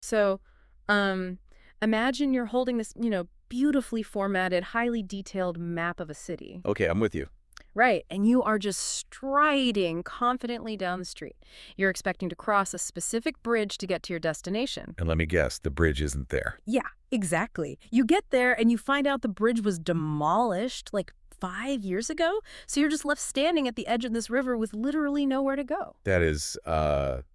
So, um, imagine you're holding this, beautifully formatted, highly detailed map of a city. Okay, I'm with you. Right, and you are just striding confidently down the street. You're expecting to cross a specific bridge to get to your destination. And let me guess, the bridge isn't there. Yeah, exactly. You get there and you find out the bridge was demolished like 5 years ago, so you're just left standing at the edge of this river with literally nowhere to go.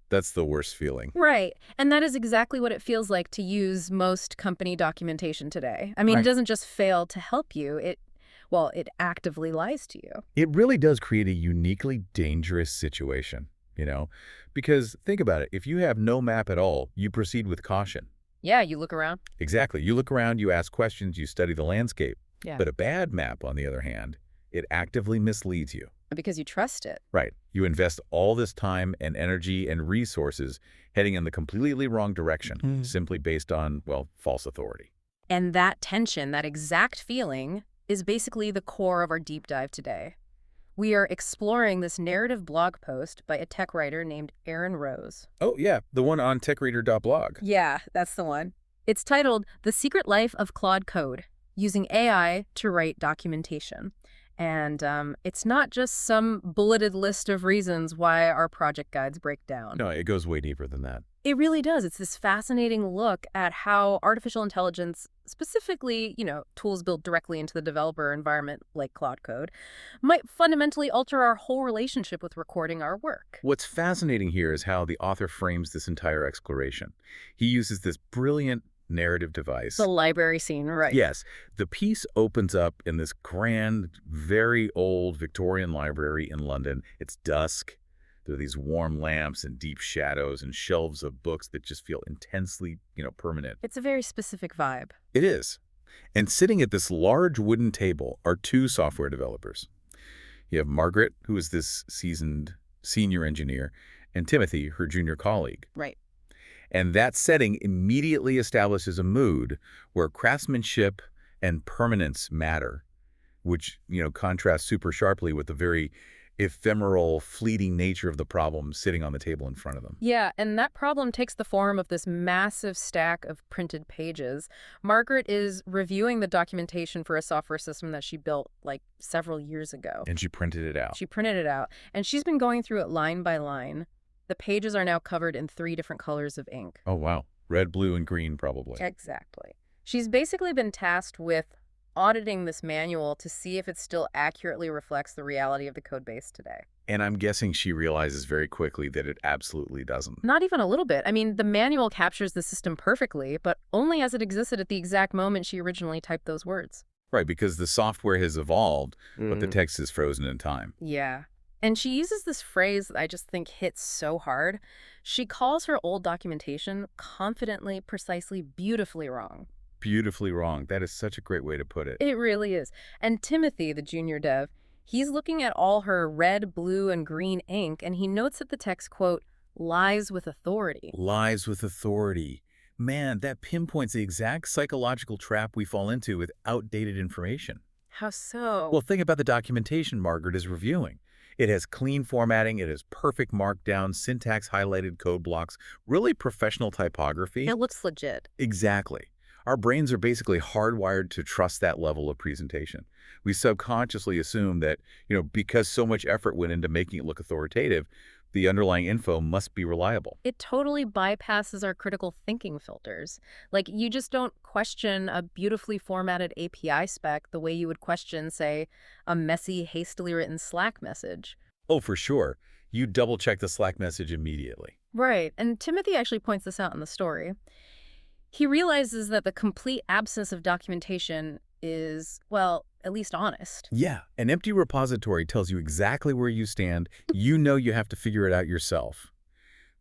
That's the worst feeling. Right. And that is exactly what it feels like to use most company documentation today. I mean, it Right. doesn't just fail to help you. It actively lies to you. It really does create a uniquely dangerous situation, you know? Because think about it, if you have no map at all, you proceed with caution. Yeah, you look around. Exactly. You look around, you ask questions, you study the landscape. Yeah. But a bad map, on the other hand, it actively misleads you. Because you trust it. Right. You invest all this time and energy and resources heading in the completely wrong direction, simply based on, well, false authority. And that tension, that exact feeling, is basically the core of our deep dive today. We are exploring this narrative blog post by a tech writer named Aaron Rose. Oh, yeah, the one on tech-reader.blog. Yeah, that's the one. It's titled The Secret Life of Claude Code, Using AI to Write Documentation. And it's not just some bulleted list of reasons why our project guides break down. No, it goes way deeper than that. It really does. It's this fascinating look at how artificial intelligence, specifically, tools built directly into the developer environment like Claude Code, might fundamentally alter our whole relationship with recording our work. What's fascinating here is how the author frames this entire exploration. He uses this brilliant narrative device. The library scene, right? Yes, the piece opens up in this grand, very old Victorian library in London. It's dusk. There are these warm lamps and deep shadows and shelves of books that just feel intensely, permanent. It's a very specific vibe. It is. And sitting at this large wooden table are two software developers. You have Margaret, who is this seasoned senior engineer, and Timothy, her junior colleague. Right. And that setting immediately establishes a mood where craftsmanship and permanence matter, which, contrasts super sharply with the very ephemeral, fleeting nature of the problem sitting on the table in front of them. Yeah, and that problem takes the form of this massive stack of printed pages. Margaret is reviewing the documentation for a software system that she built like several years ago. And she printed it out. She printed it out, and she's been going through it line by line. The pages are now covered in 3 different colors of ink. Oh, wow. Red, blue, and green, probably. Exactly. She's basically been tasked with auditing this manual to see if it still accurately reflects the reality of the code base today. And I'm guessing she realizes very quickly that it absolutely doesn't. Not even a little bit. I mean, the manual captures the system perfectly, but only as it existed at the exact moment she originally typed those words. Right, because the software has evolved, but the text is frozen in time. Yeah. And she uses this phrase that I just think hits so hard. She calls her old documentation confidently, precisely, beautifully wrong. Beautifully wrong. That is such a great way to put it. It really is. And Timothy, the junior dev, he's looking at all her red, blue, and green ink, and he notes that the text, quote, lies with authority. Lies with authority. Man, that pinpoints the exact psychological trap we fall into with outdated information. How so? Well, think about the documentation Margaret is reviewing. It has clean formatting, it has perfect markdown, syntax highlighted code blocks, really professional typography. It looks legit. Exactly. Our brains are basically hardwired to trust that level of presentation. We subconsciously assume that, because so much effort went into making it look authoritative, the underlying info must be reliable. It totally bypasses our critical thinking filters. Like, you just don't question a beautifully formatted API spec the way you would question, say, a messy, hastily written Slack message. Oh, for sure. You double-check the Slack message immediately. Right. And Timothy actually points this out in the story. He realizes that the complete absence of documentation is, well, at least honest. Yeah, an empty repository tells you exactly where you stand. You know you have to figure it out yourself.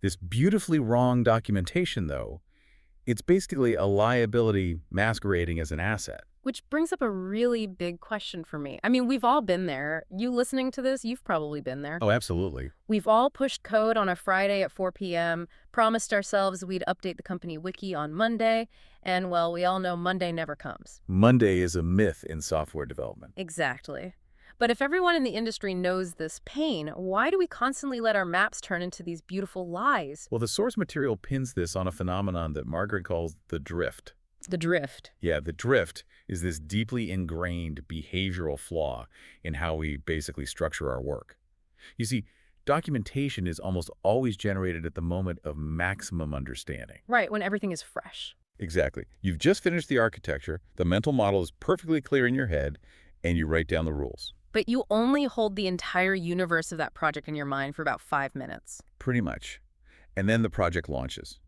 This beautifully wrong documentation, though, it's basically a liability masquerading as an asset. Which brings up a really big question for me. I mean, we've all been there. You listening to this, you've probably been there. Oh, absolutely. We've all pushed code on a Friday at 4 p.m., promised ourselves we'd update the company wiki on Monday, and, well, we all know Monday never comes. Monday is a myth in software development. Exactly. But if everyone in the industry knows this pain, why do we constantly let our maps turn into these beautiful lies? Well, the source material pins this on a phenomenon that Margaret calls the drift. The drift. Yeah, the drift is this deeply ingrained behavioral flaw in how we basically structure our work. You see, documentation is almost always generated at the moment of maximum understanding. Right, when everything is fresh. Exactly. You've just finished the architecture, the mental model is perfectly clear in your head, and you write down the rules. But you only hold the entire universe of that project in your mind for about 5 minutes. Pretty much. And then the project launches.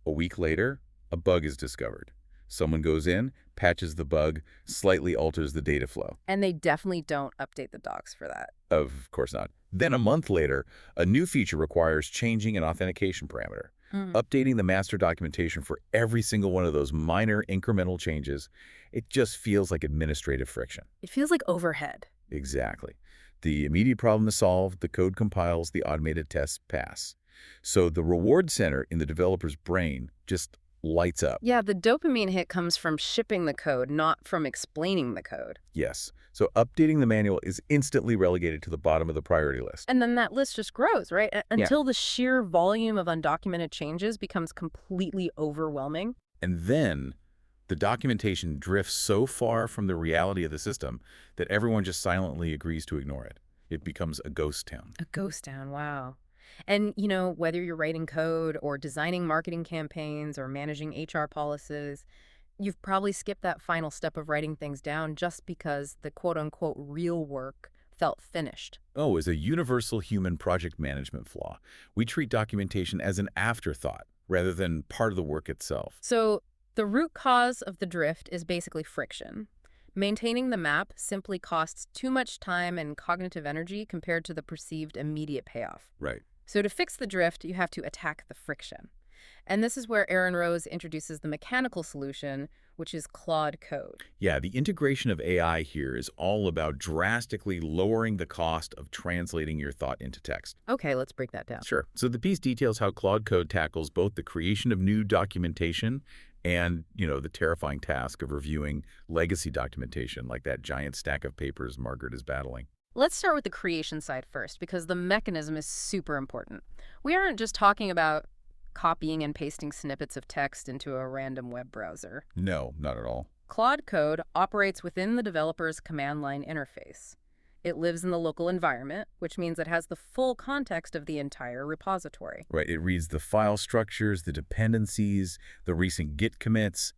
A week later, a bug is discovered. Someone goes in, patches the bug, slightly alters the data flow. And they definitely don't update the docs for that. Of course not. Then a month later, a new feature requires changing an authentication parameter. Updating the master documentation for every single one of those minor incremental changes, it just feels like administrative friction. It feels like overhead. Exactly. The immediate problem is solved, the code compiles, the automated tests pass. So the reward center in the developer's brain just lights up. Yeah, the dopamine hit comes from shipping the code, not from explaining the code. Yes. So updating the manual is instantly relegated to the bottom of the priority list. And then that list just grows, right? Until the sheer volume of undocumented changes becomes completely overwhelming. And then the documentation drifts so far from the reality of the system that everyone just silently agrees to ignore it. It becomes a ghost town. A ghost town, wow. And, whether you're writing code or designing marketing campaigns or managing HR policies, you've probably skipped that final step of writing things down just because the quote-unquote real work felt finished. Oh, as a universal human project management flaw, we treat documentation as an afterthought rather than part of the work itself. So the root cause of the drift is basically friction. Maintaining the map simply costs too much time and cognitive energy compared to the perceived immediate payoff. Right. So to fix the drift, you have to attack the friction. And this is where Aaron Rose introduces the mechanical solution, which is Claude Code. Yeah, the integration of AI here is all about drastically lowering the cost of translating your thought into text. Okay, let's break that down. Sure. So the piece details how Claude Code tackles both the creation of new documentation and, the terrifying task of reviewing legacy documentation like that giant stack of papers Margaret is battling. Let's start with the creation side first, because the mechanism is super important. We aren't just talking about copying and pasting snippets of text into a random web browser. No, not at all. Claude Code operates within the developer's command line interface. It lives in the local environment, which means it has the full context of the entire repository. Right. It reads the file structures, the dependencies, the recent Git commits,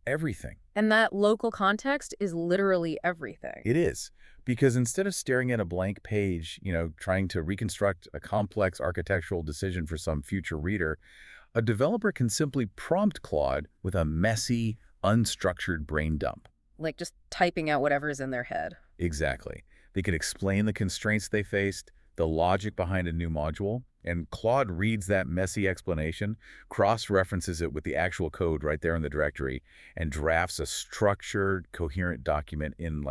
everything. And that local context is literally everything. It is. Because instead of staring at a blank page, trying to reconstruct a complex architectural decision for some future reader, a developer can simply prompt Claude with a messy, unstructured brain dump. Like just typing out whatever's in their head. Exactly. They can explain the constraints they faced, the logic behind a new module, and Claude reads that messy explanation, cross-references it with the actual code right there in the directory, and drafts a structured, coherent document in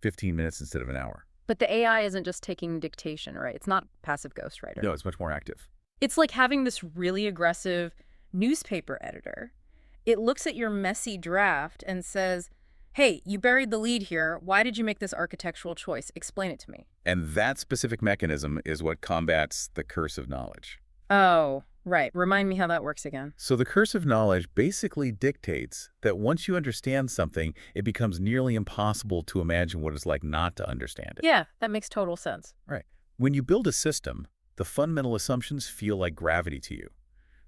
15 minutes instead of an hour. But the AI isn't just taking dictation, right? It's not passive ghostwriter. No, it's much more active. It's like having this really aggressive newspaper editor. It looks at your messy draft and says, hey, you buried the lead here. Why did you make this architectural choice? Explain it to me. And that specific mechanism is what combats the curse of knowledge. Oh, right. Remind me how that works again. So the curse of knowledge basically dictates that once you understand something, it becomes nearly impossible to imagine what it's like not to understand it. Yeah, that makes total sense. Right. When you build a system, the fundamental assumptions feel like gravity to you.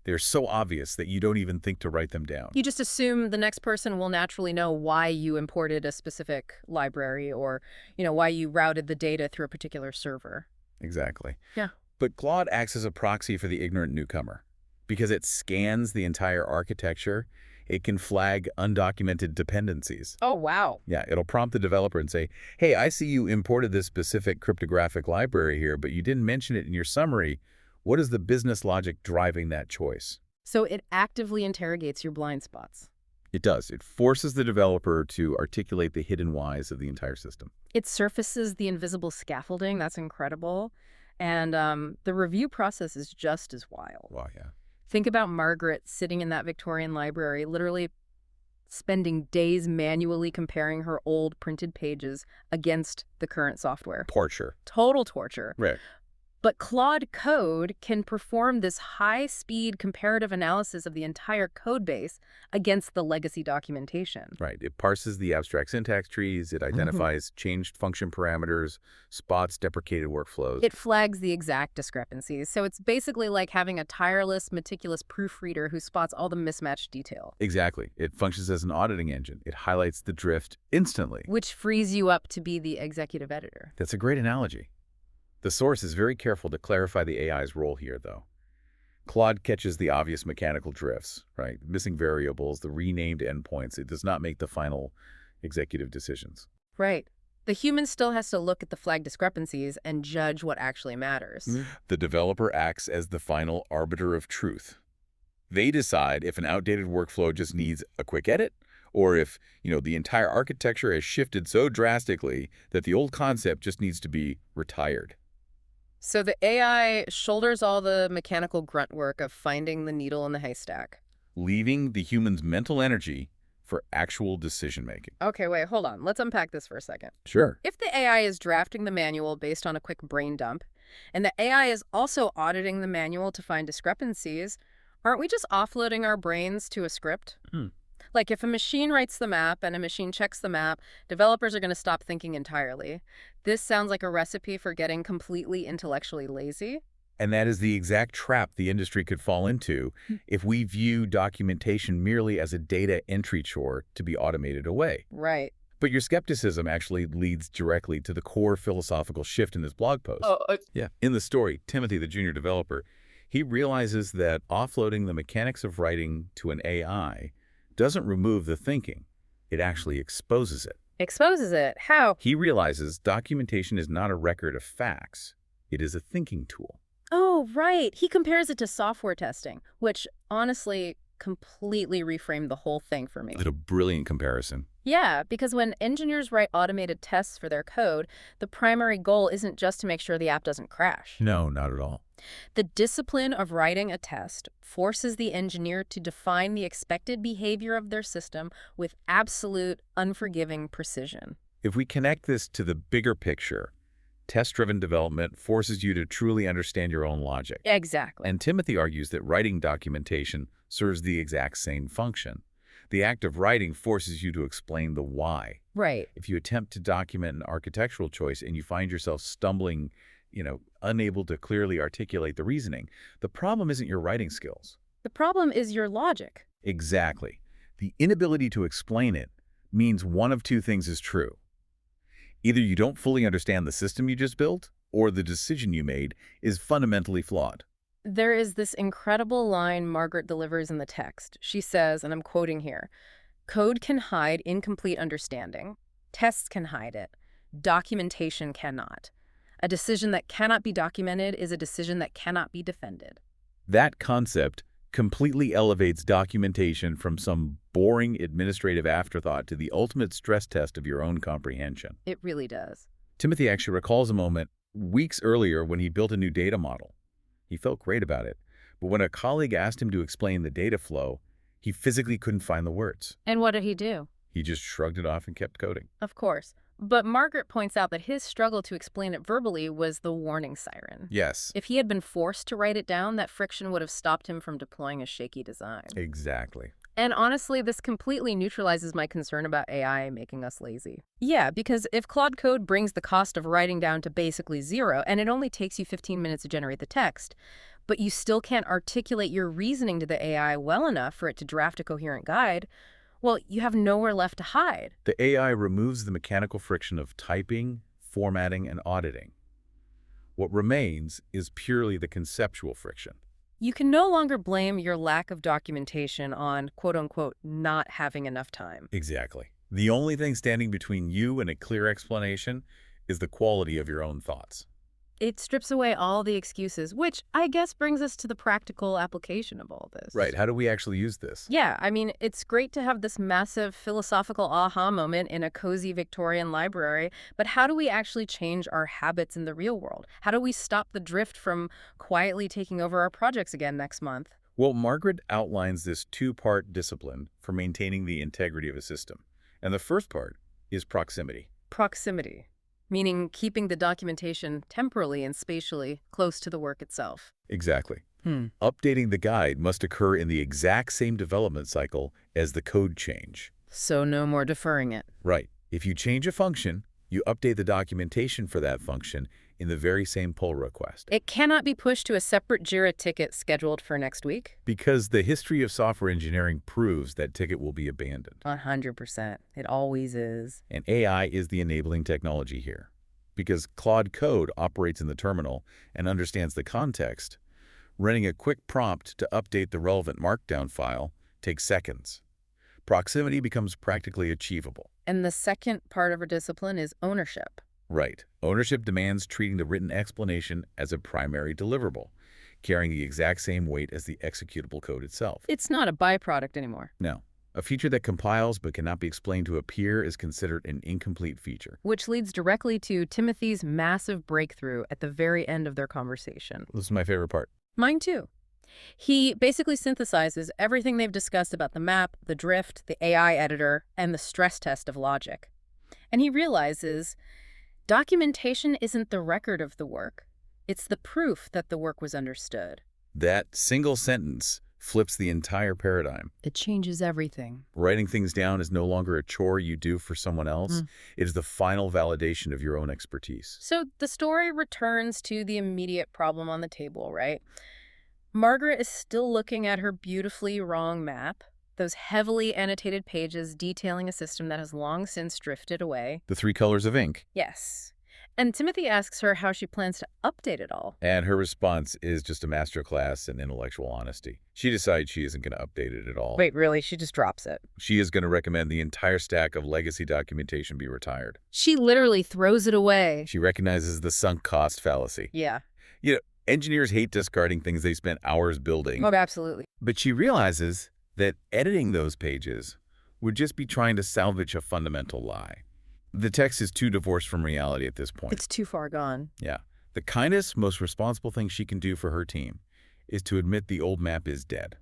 They're so obvious that you don't even think to write them down. You just assume the next person will naturally know why you imported a specific library or, why you routed the data through a particular server. Exactly. Yeah. But Claude acts as a proxy for the ignorant newcomer. Because it scans the entire architecture, it can flag undocumented dependencies. Oh, wow. Yeah, it'll prompt the developer and say, hey, I see you imported this specific cryptographic library here, but you didn't mention it in your summary. What is the business logic driving that choice? So it actively interrogates your blind spots. It does. It forces the developer to articulate the hidden whys of the entire system. It surfaces the invisible scaffolding. That's incredible. And the review process is just as wild. Wow, yeah. Think about Margaret sitting in that Victorian library, literally spending days manually comparing her old printed pages against the current software. Torture. Total torture. Right. But Claude Code can perform this high-speed comparative analysis of the entire code base against the legacy documentation. Right. It parses the abstract syntax trees. It identifies changed function parameters, spots deprecated workflows. It flags the exact discrepancies. So it's basically like having a tireless, meticulous proofreader who spots all the mismatched detail. Exactly. It functions as an auditing engine. It highlights the drift instantly. Which frees you up to be the executive editor. That's a great analogy. The source is very careful to clarify the AI's role here, though. Claude catches the obvious mechanical drifts, right? Missing variables, the renamed endpoints. It does not make the final executive decisions. Right. The human still has to look at the flag discrepancies and judge what actually matters. The developer acts as the final arbiter of truth. They decide if an outdated workflow just needs a quick edit, or if, the entire architecture has shifted so drastically that the old concept just needs to be retired. So the AI shoulders all the mechanical grunt work of finding the needle in the haystack. Leaving the human's mental energy for actual decision-making. Okay, wait, hold on. Let's unpack this for a second. Sure. If the AI is drafting the manual based on a quick brain dump, and the AI is also auditing the manual to find discrepancies, aren't we just offloading our brains to a script? Like if a machine writes the map and a machine checks the map, developers are going to stop thinking entirely. This sounds like a recipe for getting completely intellectually lazy. And that is the exact trap the industry could fall into if we view documentation merely as a data entry chore to be automated away. Right. But your skepticism actually leads directly to the core philosophical shift in this blog post. Yeah. In the story, Timothy, the junior developer, he realizes that offloading the mechanics of writing to an AI doesn't remove the thinking. It actually exposes it. Exposes it? How? He realizes documentation is not a record of facts. It is a thinking tool. Oh, right. He compares it to software testing, which honestly completely reframed the whole thing for me. It's a brilliant comparison. Yeah, because when engineers write automated tests for their code, the primary goal isn't just to make sure the app doesn't crash. No, not at all. The discipline of writing a test forces the engineer to define the expected behavior of their system with absolute, unforgiving precision. If we connect this to the bigger picture, test-driven development forces you to truly understand your own logic. Exactly. And Timothy argues that writing documentation serves the exact same function. The act of writing forces you to explain the why. Right. If you attempt to document an architectural choice and you find yourself stumbling, unable to clearly articulate the reasoning, the problem isn't your writing skills. The problem is your logic. Exactly. The inability to explain it means one of two things is true. Either you don't fully understand the system you just built, or the decision you made is fundamentally flawed. There is this incredible line Margaret delivers in the text. She says, and I'm quoting here, "Code can hide incomplete understanding. Tests can hide it. Documentation cannot. A decision that cannot be documented is a decision that cannot be defended." That concept completely elevates documentation from some boring administrative afterthought to the ultimate stress test of your own comprehension. It really does. Timothy actually recalls a moment weeks earlier when he built a new data model. He felt great about it, but when a colleague asked him to explain the data flow, he physically couldn't find the words. And what did he do? He just shrugged it off and kept coding. Of course. But Margaret points out that his struggle to explain it verbally was the warning siren. Yes. If he had been forced to write it down, that friction would have stopped him from deploying a shaky design. Exactly. And honestly, this completely neutralizes my concern about AI making us lazy. Yeah, because if Claude Code brings the cost of writing down to basically zero, and it only takes you 15 minutes to generate the text, but you still can't articulate your reasoning to the AI well enough for it to draft a coherent guide, well, you have nowhere left to hide. The AI removes the mechanical friction of typing, formatting, and auditing. What remains is purely the conceptual friction. You can no longer blame your lack of documentation on, quote-unquote, not having enough time. Exactly. The only thing standing between you and a clear explanation is the quality of your own thoughts. It strips away all the excuses, which I guess brings us to the practical application of all this. Right. How do we actually use this? Yeah, I mean, it's great to have this massive philosophical aha moment in a cozy Victorian library, but how do we actually change our habits in the real world? How do we stop the drift from quietly taking over our projects again next month? Well, Margaret outlines this two-part discipline for maintaining the integrity of a system. And the first part is proximity. Proximity, meaning keeping the documentation temporally and spatially close to the work itself. Exactly. Updating the guide must occur in the exact same development cycle as the code change. So no more deferring it. Right. If you change a function, you update the documentation for that function in the very same pull request. It cannot be pushed to a separate JIRA ticket scheduled for next week. Because the history of software engineering proves that ticket will be abandoned. 100%. It always is. And AI is the enabling technology here. Because Claude code operates in the terminal and understands the context, running a quick prompt to update the relevant markdown file takes seconds. Proximity becomes practically achievable. And the second part of our discipline is ownership. Right. Ownership demands treating the written explanation as a primary deliverable, carrying the exact same weight as the executable code itself. It's not a byproduct anymore. No. A feature that compiles but cannot be explained to a peer is considered an incomplete feature. Which leads directly to Timothy's massive breakthrough at the very end of their conversation. This is my favorite part. Mine too. He basically synthesizes everything they've discussed about the map, the drift, the AI editor, and the stress test of logic. And he realizes documentation isn't the record of the work. It's the proof that the work was understood. That single sentence flips the entire paradigm. It changes everything. Writing things down is no longer a chore you do for someone else. It is the final validation of your own expertise. So the story returns to the immediate problem on the table, right? Margaret is still looking at her beautifully wrong map, those heavily annotated pages detailing a system that has long since drifted away. The 3 colors of ink. Yes. And Timothy asks her how she plans to update it all. And her response is just a masterclass in intellectual honesty. She decides she isn't going to update it at all. Wait, really? She just drops it. She is going to recommend the entire stack of legacy documentation be retired. She literally throws it away. She recognizes the sunk cost fallacy. Yeah. You know, engineers hate discarding things they spent hours building. Oh, absolutely. But she realizes that editing those pages would just be trying to salvage a fundamental lie. The text is too divorced from reality at this point. It's too far gone. Yeah. The kindest, most responsible thing she can do for her team is to admit the old map is dead.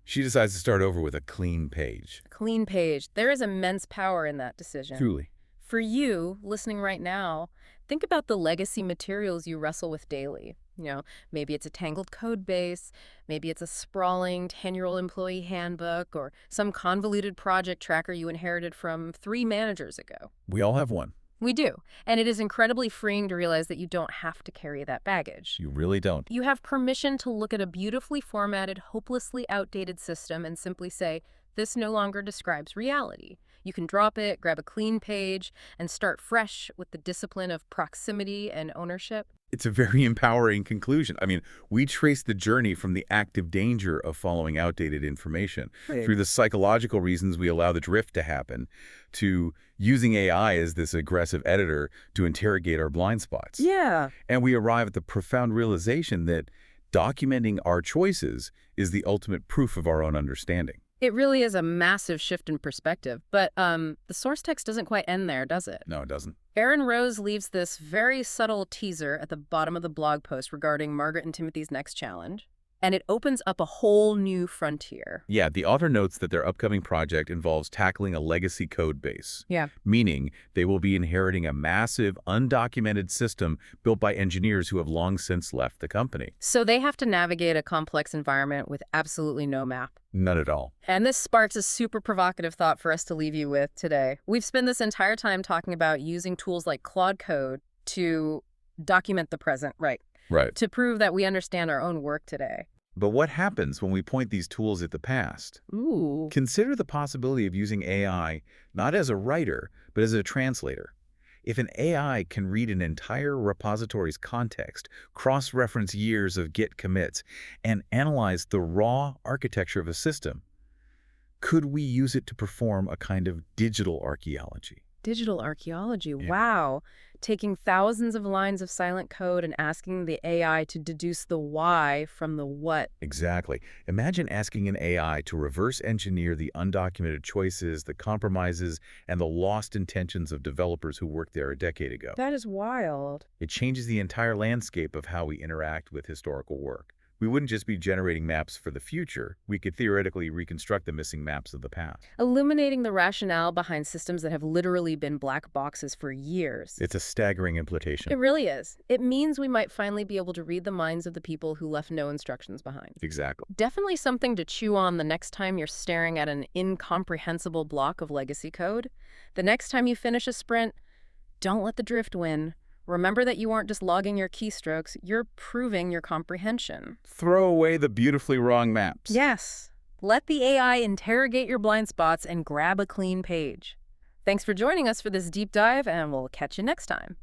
She decides to start over with a clean page. Clean page. There is immense power in that decision. Truly. For you, listening right now, think about the legacy materials you wrestle with daily. You know, maybe it's a tangled code base, maybe it's a sprawling 10-year-old employee handbook, or some convoluted project tracker you inherited from 3 managers ago. We all have one. We do. And it is incredibly freeing to realize that you don't have to carry that baggage. You really don't. You have permission to look at a beautifully formatted, hopelessly outdated system and simply say, this no longer describes reality. You can drop it, grab a clean page, and start fresh with the discipline of proximity and ownership. It's a very empowering conclusion. I mean, we trace the journey from the active danger of following outdated information through the psychological reasons we allow the drift to happen to using AI as this aggressive editor to interrogate our blind spots. Yeah. And we arrive at the profound realization that documenting our choices is the ultimate proof of our own understanding. It really is a massive shift in perspective, but the source text doesn't quite end there, does it? No, it doesn't. Aaron Rose leaves this very subtle teaser at the bottom of the blog post regarding Margaret and Timothy's next challenge, and it opens up a whole new frontier. Yeah, the author notes that their upcoming project involves tackling a legacy code base. Yeah. Meaning they will be inheriting a massive, undocumented system built by engineers who have long since left the company. So they have to navigate a complex environment with absolutely no map. None at all. And this sparks a super provocative thought for us to leave you with today. We've spent this entire time talking about using tools like Claude Code to document the present, right? Right. To prove that we understand our own work today. But what happens when we point these tools at the past? Ooh. Consider the possibility of using AI not as a writer, but as a translator. If an AI can read an entire repository's context, cross-reference years of Git commits, and analyze the raw architecture of a system, could we use it to perform a kind of digital archaeology? Digital archaeology, Yeah. wow. Taking thousands of lines of silent code and asking the AI to deduce the why from the what. Exactly. Imagine asking an AI to reverse engineer the undocumented choices, the compromises, and the lost intentions of developers who worked there a decade ago. That is wild. It changes the entire landscape of how we interact with historical work. We wouldn't just be generating maps for the future. We could theoretically reconstruct the missing maps of the past. Illuminating the rationale behind systems that have literally been black boxes for years. It's a staggering implication. It really is. It means we might finally be able to read the minds of the people who left no instructions behind. Exactly. Definitely something to chew on the next time you're staring at an incomprehensible block of legacy code. The next time you finish a sprint, don't let the drift win. Remember that you aren't just logging your keystrokes, you're proving your comprehension. Throw away the beautifully wrong maps. Yes. Let the AI interrogate your blind spots and grab a clean page. Thanks for joining us for this deep dive, and we'll catch you next time.